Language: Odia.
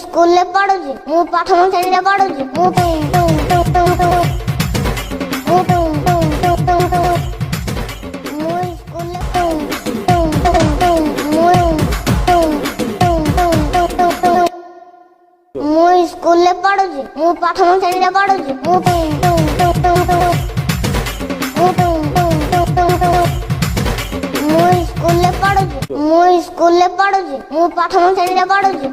ସ୍କୁଲରେ ପଢୁଛି, ମୁଁ ପ୍ରଥମ ଶ୍ରେଣୀରେ ପଢୁଛି। ମୁଁ ସ୍କୁଲରେ ପଢୁଛି, ମୁଁ ପ୍ରଥମ ଶ୍ରେଣୀରେ ପଢୁଛି। ମୁଁ ସ୍କୁଲରେ ପଢୁଛି, ମୁଁ ପ୍ରଥମ ଶ୍ରେଣୀରେ ପଢୁଛି।